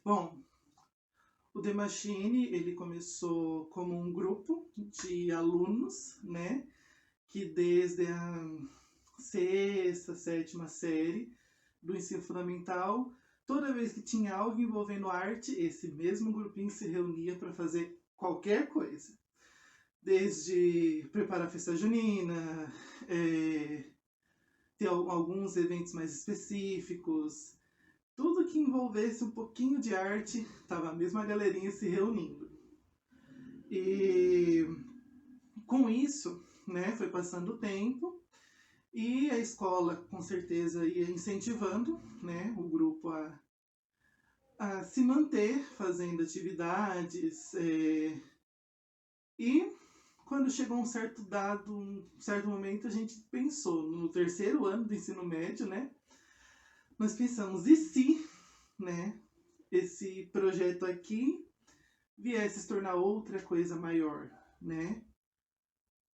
Bom, o The Machine, ele começou como um grupo de alunos, né, que desde a sexta, sétima série do ensino fundamental, toda vez que tinha algo envolvendo arte, esse mesmo grupinho se reunia para fazer qualquer coisa. Desde preparar a festa junina, ter alguns eventos mais específicos, tudo que envolvesse um pouquinho de arte, tava a mesma galerinha se reunindo. E com isso, né, foi passando o tempo e a escola com certeza ia incentivando, né, o grupo a se manter fazendo atividades. E quando chegou um certo momento, a gente pensou no terceiro ano do ensino médio, né? Nós pensamos, e se, né, esse projeto aqui viesse se tornar outra coisa maior, né?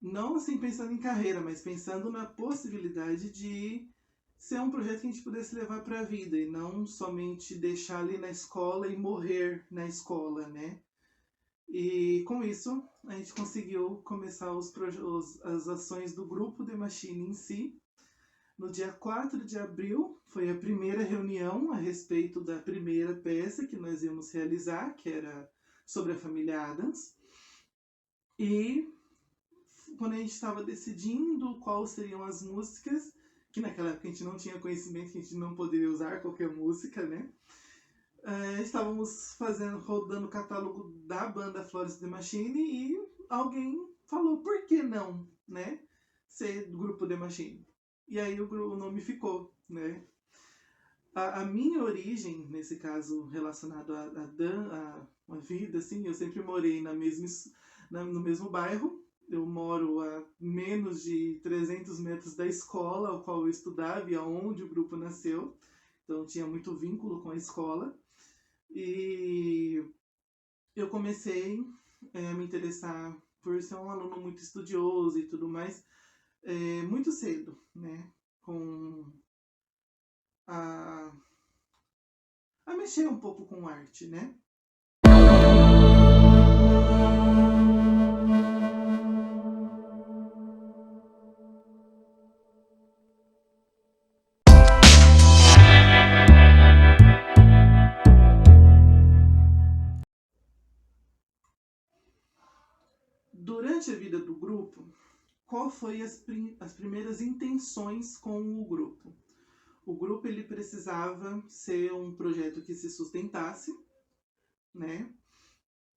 Não assim pensando em carreira, mas pensando na possibilidade de ser um projeto que a gente pudesse levar para a vida e não somente deixar ali na escola e morrer na escola, né? E com isso, a gente conseguiu começar as ações do grupo The Machine em si. No dia 4 de abril, foi a primeira reunião a respeito da primeira peça que nós íamos realizar, que era sobre a família Addams. E quando a gente estava decidindo quais seriam as músicas, que naquela época a gente não tinha conhecimento, que a gente não poderia usar qualquer música, né? Estávamos rodando o catálogo da banda Florence The Machine e alguém falou, por que não, né, ser do grupo The Machine? E aí o nome ficou, né? A minha origem, nesse caso, relacionado a vida, assim, eu sempre morei no mesmo bairro. Eu moro a menos de 300 metros da escola ao qual eu estudava e aonde o grupo nasceu. Então tinha muito vínculo com a escola. E eu comecei a me interessar por ser um aluno muito estudioso e tudo mais, muito cedo, né? Com a mexer um pouco com arte, né? Durante a vida do grupo, qual foi as primeiras intenções com o grupo? O grupo ele precisava ser um projeto que se sustentasse, né?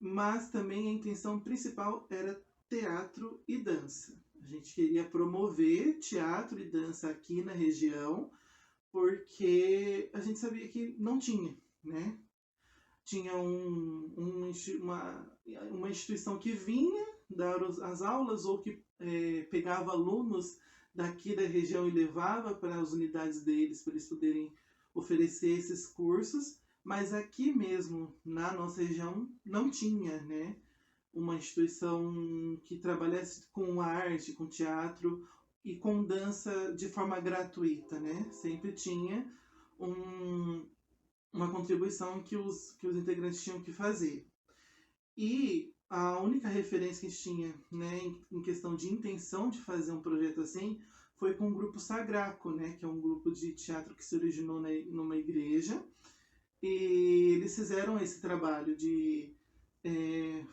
Mas também a intenção principal era teatro e dança. A gente queria promover teatro e dança aqui na região, porque a gente sabia que não tinha, né? Tinha uma instituição que vinha dar as aulas ou que pegava alunos daqui da região e levava para as unidades deles para eles poderem oferecer esses cursos, mas aqui mesmo na nossa região não tinha, né, uma instituição que trabalhasse com arte, com teatro e com dança de forma gratuita, né? Sempre tinha uma contribuição que os integrantes tinham que fazer. E a única referência que a gente tinha, né, em questão de intenção de fazer um projeto assim foi com o grupo Sagraco, né, que é um grupo de teatro que se originou numa igreja. E eles fizeram esse trabalho de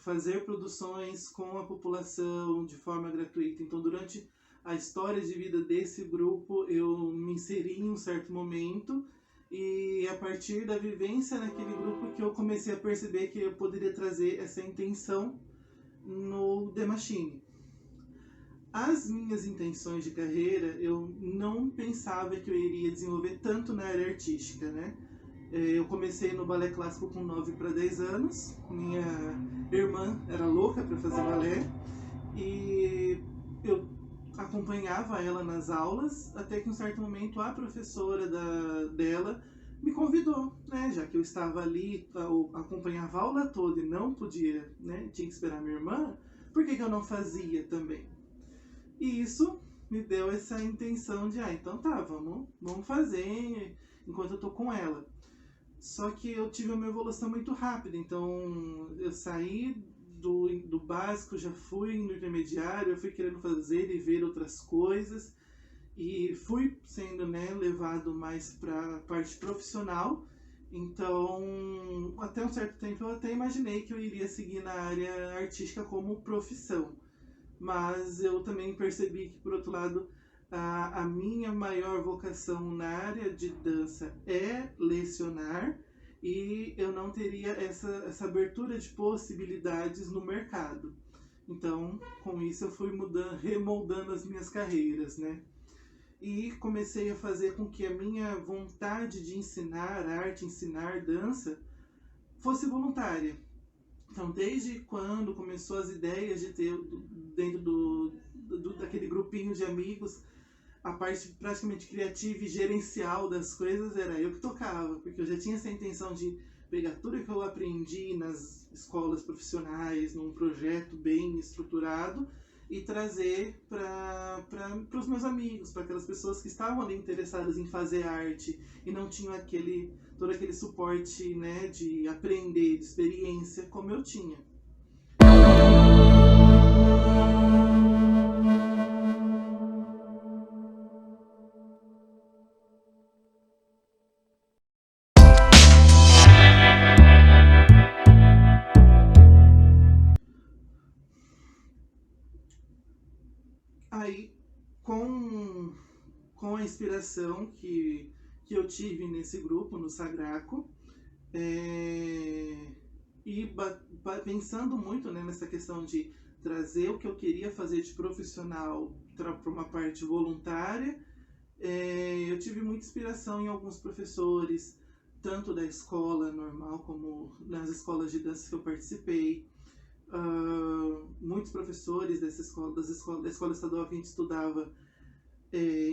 fazer produções com a população de forma gratuita. Então, durante a história de vida desse grupo, eu me inseri em um certo momento e a partir da vivência naquele grupo que eu comecei a perceber que eu poderia trazer essa intenção no The Machine. As minhas intenções de carreira, eu não pensava que eu iria desenvolver tanto na área artística, né? Eu comecei no balé clássico com 9 para 10 anos. Minha irmã era louca para fazer balé e eu acompanhava ela nas aulas, até que em um certo momento a professora dela me convidou, né? Já que eu estava ali, eu acompanhava a aula toda e não podia, né? Tinha que esperar minha irmã, por que eu não fazia também? E isso me deu essa intenção de, então tá, vamos fazer enquanto eu tô com ela. Só que eu tive uma evolução muito rápida, então eu saí do básico, já fui no intermediário, eu fui querendo fazer e ver outras coisas, e fui sendo, né, levado mais para a parte profissional. Então, até um certo tempo eu até imaginei que eu iria seguir na área artística como profissão, mas eu também percebi que, por outro lado, a minha maior vocação na área de dança é lecionar, e eu não teria essa abertura de possibilidades no mercado. Então, com isso, eu fui mudando, remoldando as minhas carreiras, né? E comecei a fazer com que a minha vontade de ensinar arte, ensinar dança, fosse voluntária. Então, desde quando começou as ideias de ter dentro daquele grupinho de amigos, a parte praticamente criativa e gerencial das coisas era eu que tocava, porque eu já tinha essa intenção de pegar tudo que eu aprendi nas escolas profissionais, num projeto bem estruturado, e trazer para os meus amigos, para aquelas pessoas que estavam ali interessadas em fazer arte e não tinham todo aquele suporte, né, de aprender, de experiência, como eu tinha. Aí, com, com a inspiração que eu tive nesse grupo, no Sagraco, é, e pensando muito, né, nessa questão de trazer o que eu queria fazer de profissional para uma parte voluntária, eu tive muita inspiração em alguns professores, tanto da escola normal como nas escolas de dança que eu participei. Muitos professores dessa escola, da escola estadual que a gente estudava,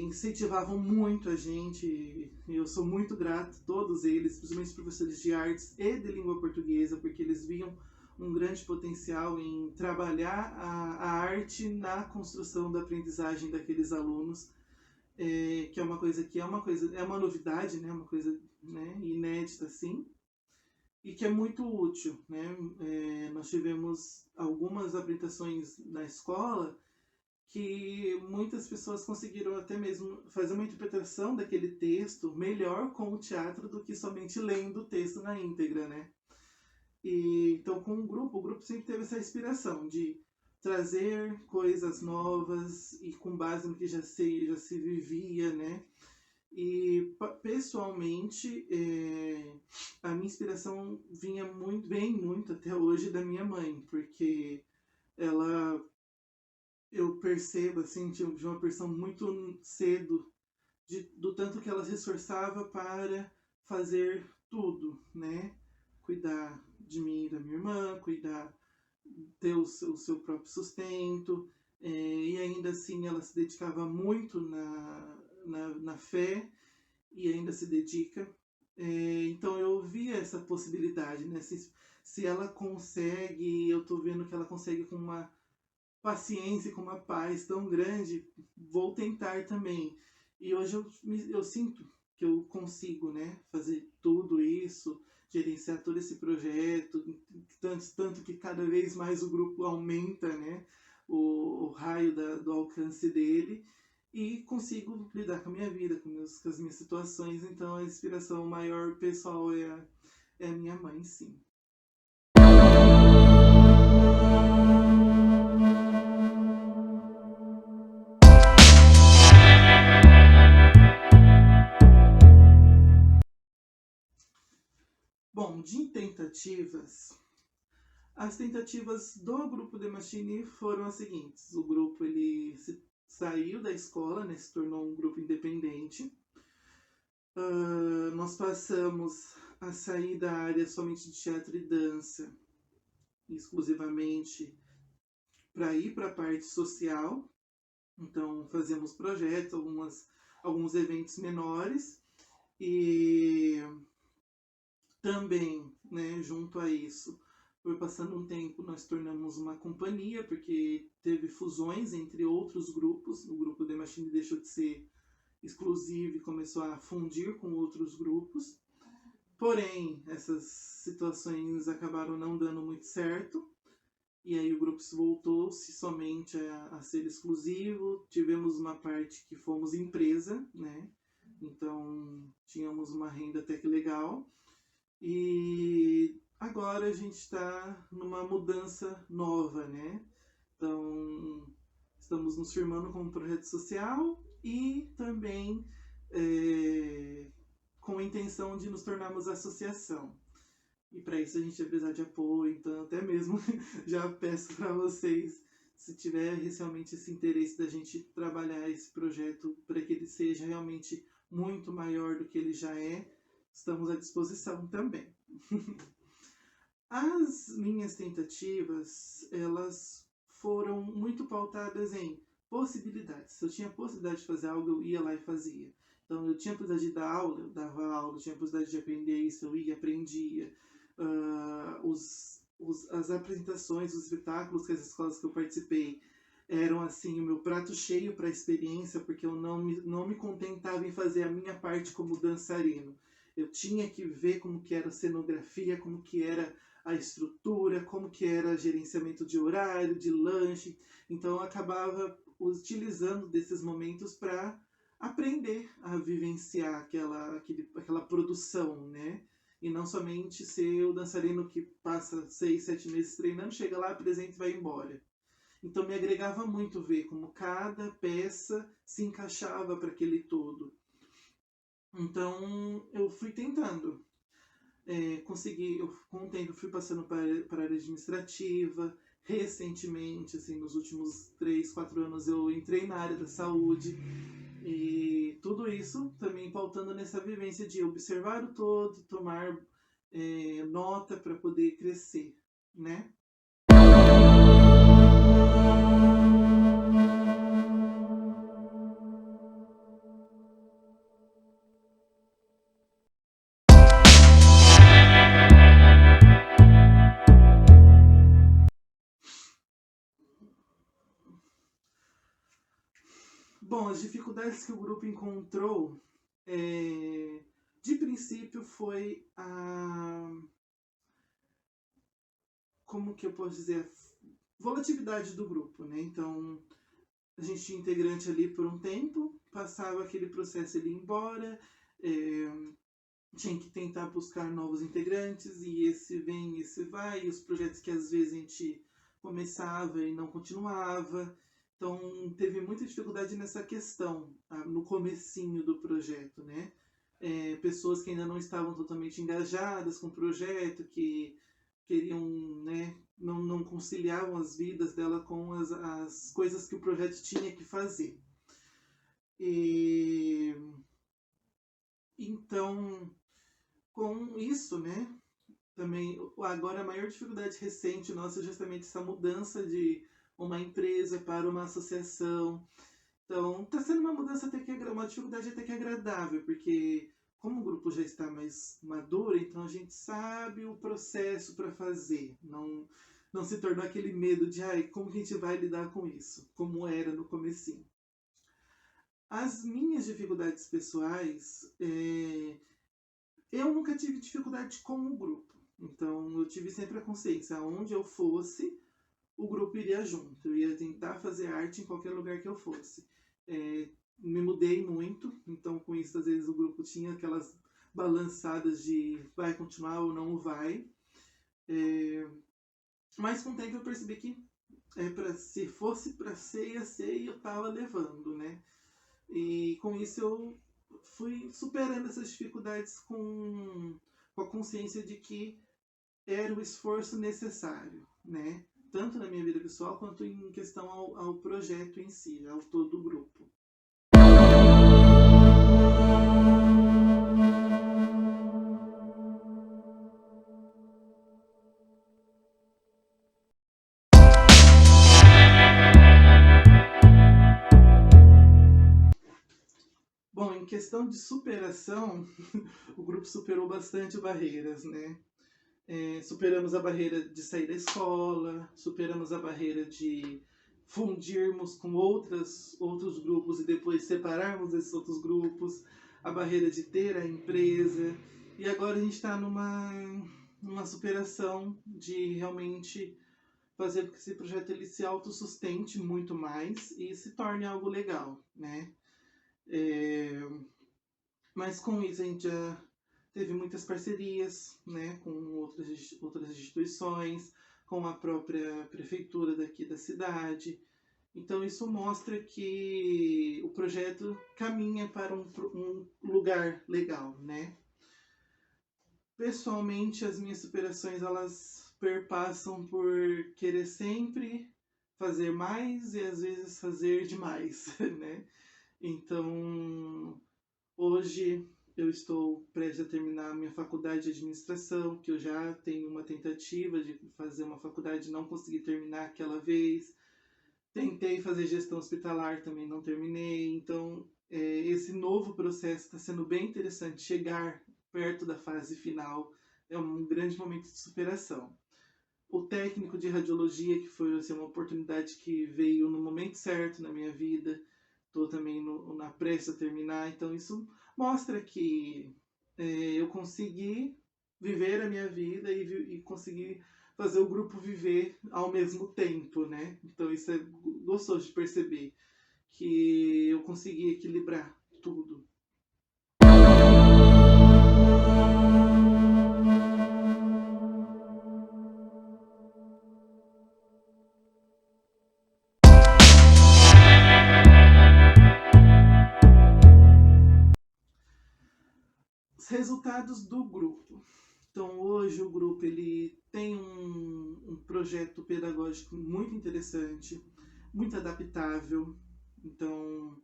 incentivavam muito a gente, e eu sou muito grato a todos eles, principalmente os professores de artes e de língua portuguesa, porque eles viam um grande potencial em trabalhar a arte na construção da aprendizagem daqueles alunos, que é uma novidade, né, uma coisa, né, inédita assim, e que é muito útil, né? Nós tivemos algumas apresentações na escola que muitas pessoas conseguiram até mesmo fazer uma interpretação daquele texto melhor com o teatro do que somente lendo o texto na íntegra, né? E então, com o grupo sempre teve essa inspiração de trazer coisas novas e com base no que já se vivia, né? E pessoalmente, a minha inspiração vem muito até hoje da minha mãe, porque ela, eu percebo assim, de uma pessoa muito cedo, do tanto que ela se esforçava para fazer tudo, né? Cuidar de mim e da minha irmã, ter o seu próprio sustento, e ainda assim ela se dedicava muito na fé, e ainda se dedica. Então eu vi essa possibilidade, né? Se ela consegue, eu tô vendo que ela consegue com uma paciência, com uma paz tão grande, vou tentar também. E hoje eu sinto que eu consigo, né, fazer tudo isso, gerenciar todo esse projeto, tanto que cada vez mais o grupo aumenta, né, o raio do alcance dele, e consigo lidar com a minha vida, com as minhas situações. Então a inspiração maior pessoal é a minha mãe, sim. Bom, de tentativas, as tentativas do grupo The Machine foram as seguintes. O grupo saiu da escola, né, se tornou um grupo independente. Nós passamos a sair da área somente de teatro e dança, exclusivamente, para ir para a parte social. Então fazemos projetos, alguns eventos menores, e também, né, junto a isso, foi passando um tempo, nós tornamos uma companhia, porque teve fusões entre outros grupos. O grupo The Machine deixou de ser exclusivo e começou a fundir com outros grupos, Porém, essas situações acabaram não dando muito certo. E aí o grupo voltou-se somente a ser exclusivo. Tivemos uma parte que fomos empresa, né? Então tínhamos uma renda até que legal. E agora a gente está numa mudança nova, né? Então estamos nos firmando como projeto social e também com a intenção de nos tornarmos associação. E para isso a gente vai precisar de apoio, então até mesmo já peço para vocês, se tiver realmente esse interesse da gente trabalhar esse projeto para que ele seja realmente muito maior do que ele já é, estamos à disposição também. As minhas tentativas, elas foram muito pautadas em possibilidades. Se eu tinha possibilidade de fazer algo, eu ia lá e fazia. Então, eu tinha possibilidade de dar aula, eu dava aula, eu tinha possibilidade de aprender isso, eu ia e aprendia. As apresentações, os espetáculos que as escolas que eu participei eram assim o meu prato cheio para a experiência, porque eu não me contentava em fazer a minha parte como dançarino. Eu tinha que ver como que era a cenografia, como que era a estrutura, como que era gerenciamento de horário, de lanche. Então eu acabava utilizando desses momentos para aprender a vivenciar aquela produção, né? E não somente ser o dançarino que passa 6, 7 meses treinando, chega lá, apresenta e vai embora. Então me agregava muito ver como cada peça se encaixava para aquele todo. Então eu fui tentando. Consegui, com o tempo fui passando para a área administrativa. Recentemente, assim, nos últimos 3, 4 anos, eu entrei na área da saúde. E tudo isso também pautando nessa vivência de observar o todo, tomar nota para poder crescer, né? Bom, as dificuldades que o grupo encontrou, de princípio, foi a... Como que eu posso dizer? Volatilidade do grupo, né? Então, a gente tinha integrante ali por um tempo, passava aquele processo, ele ia embora, tinha que tentar buscar novos integrantes, e esse vem, esse vai, e os projetos que às vezes a gente começava e não continuava. Então, teve muita dificuldade nessa questão, no comecinho do projeto, né? Pessoas que ainda não estavam totalmente engajadas com o projeto, que queriam, né, não conciliavam as vidas dela com as coisas que o projeto tinha que fazer. E então, com isso, né, também agora a maior dificuldade recente nossa é justamente essa mudança de uma empresa para uma associação. Então, está sendo uma mudança até que uma dificuldade até que agradável, porque como o grupo já está mais maduro, então a gente sabe o processo para fazer. Não se tornou aquele medo de como que a gente vai lidar com isso, como era no comecinho. As minhas dificuldades pessoais, eu nunca tive dificuldade com o grupo. Então, eu tive sempre a consciência, aonde eu fosse, o grupo iria junto. Eu ia tentar fazer arte em qualquer lugar que eu fosse. Me mudei muito, então com isso às vezes o grupo tinha aquelas balançadas de vai continuar ou não vai. Mas com o tempo eu percebi que se fosse para ser, ia ser, e eu tava levando, né? E com isso eu fui superando essas dificuldades com a consciência de que era o esforço necessário, né? Tanto na minha vida pessoal quanto em questão ao projeto em si, ao todo o grupo. Bom, em questão de superação, o grupo superou bastante barreiras, né? Superamos a barreira de sair da escola, superamos a barreira de fundirmos com outros grupos e depois separarmos esses outros grupos, a barreira de ter a empresa. E agora a gente está numa superação de realmente fazer com que esse projeto ele se autossustente muito mais e se torne algo legal, né? Mas com isso a gente já teve muitas parcerias, né, com outras instituições, com a própria prefeitura daqui da cidade. Então isso mostra que o projeto caminha para um lugar legal, né? Pessoalmente, as minhas superações elas perpassam por querer sempre fazer mais e às vezes fazer demais, né? Então, hoje eu estou prestes a terminar a minha faculdade de administração, que eu já tenho uma tentativa de fazer uma faculdade e não consegui terminar aquela vez. Tentei fazer gestão hospitalar, também não terminei. Então, esse novo processo está sendo bem interessante. Chegar perto da fase final é um grande momento de superação. O técnico de radiologia, que foi assim, uma oportunidade que veio no momento certo na minha vida. Estou também na prestes a terminar. Então, isso mostra que eu consegui viver a minha vida e conseguir fazer o grupo viver ao mesmo tempo, né? Então isso é gostoso de perceber, que eu consegui equilibrar tudo. Os resultados do grupo. Então hoje o grupo ele tem um projeto pedagógico muito interessante, muito adaptável. Então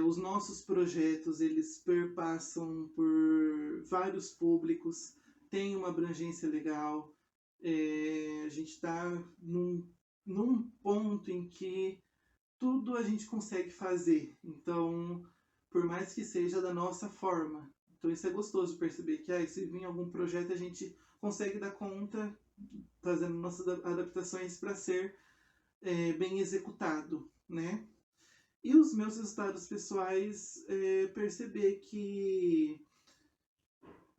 os nossos projetos eles perpassam por vários públicos, tem uma abrangência legal. A gente está num ponto em que tudo a gente consegue fazer. Então, por mais que seja da nossa forma. Então isso é gostoso perceber que se vir algum projeto a gente consegue dar conta fazendo nossas adaptações para ser bem executado, né? E os meus resultados pessoais, perceber que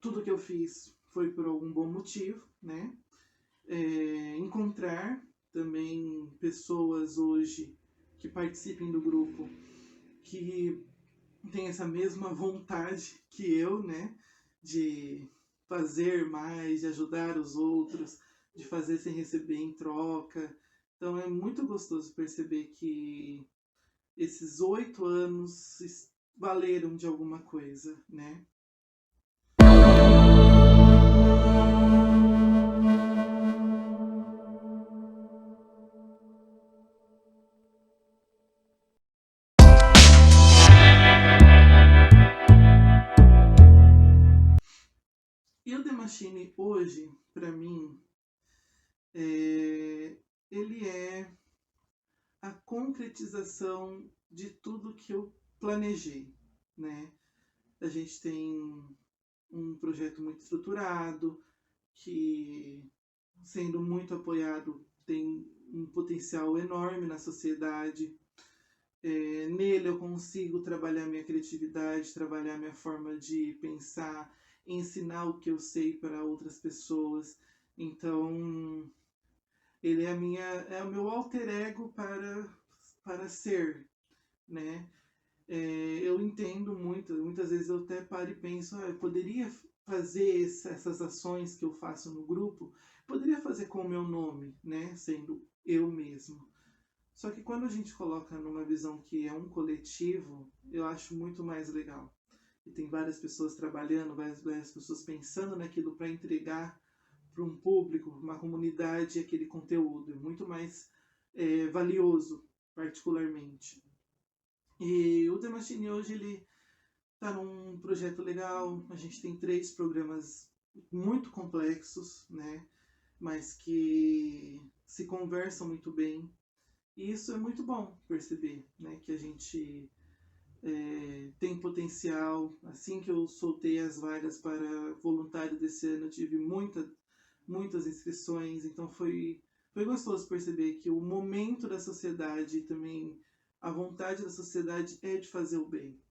tudo que eu fiz foi por algum bom motivo, né? Encontrar também pessoas hoje que participem do grupo que tem essa mesma vontade que eu, né? De fazer mais, de ajudar os outros, de fazer sem receber em troca. Então é muito gostoso perceber que esses 8 anos valeram de alguma coisa, né? E o The Machine hoje, para mim, ele é a concretização de tudo que eu planejei, né? A gente tem um projeto muito estruturado, que, sendo muito apoiado, tem um potencial enorme na sociedade. Nele eu consigo trabalhar minha criatividade, trabalhar minha forma de pensar, ensinar o que eu sei para outras pessoas. Então, ele é o meu alter ego para ser, né? Eu entendo muitas vezes eu até paro e penso, eu poderia fazer essas ações que eu faço no grupo, poderia fazer com o meu nome, né? Sendo eu mesmo. Só que quando a gente coloca numa visão que é um coletivo, eu acho muito mais legal. E tem várias pessoas trabalhando, várias pessoas pensando naquilo para entregar para um público, uma comunidade, aquele conteúdo. É muito mais valioso, particularmente. E o The Machine hoje ele está num projeto legal. A gente tem 3 programas muito complexos, né? Mas que se conversam muito bem. E isso é muito bom perceber, né? Que a gente tem potencial. Assim que eu soltei as vagas para voluntário desse ano, eu tive muitas inscrições. Então foi gostoso perceber que o momento da sociedade também, a vontade da sociedade é de fazer o bem,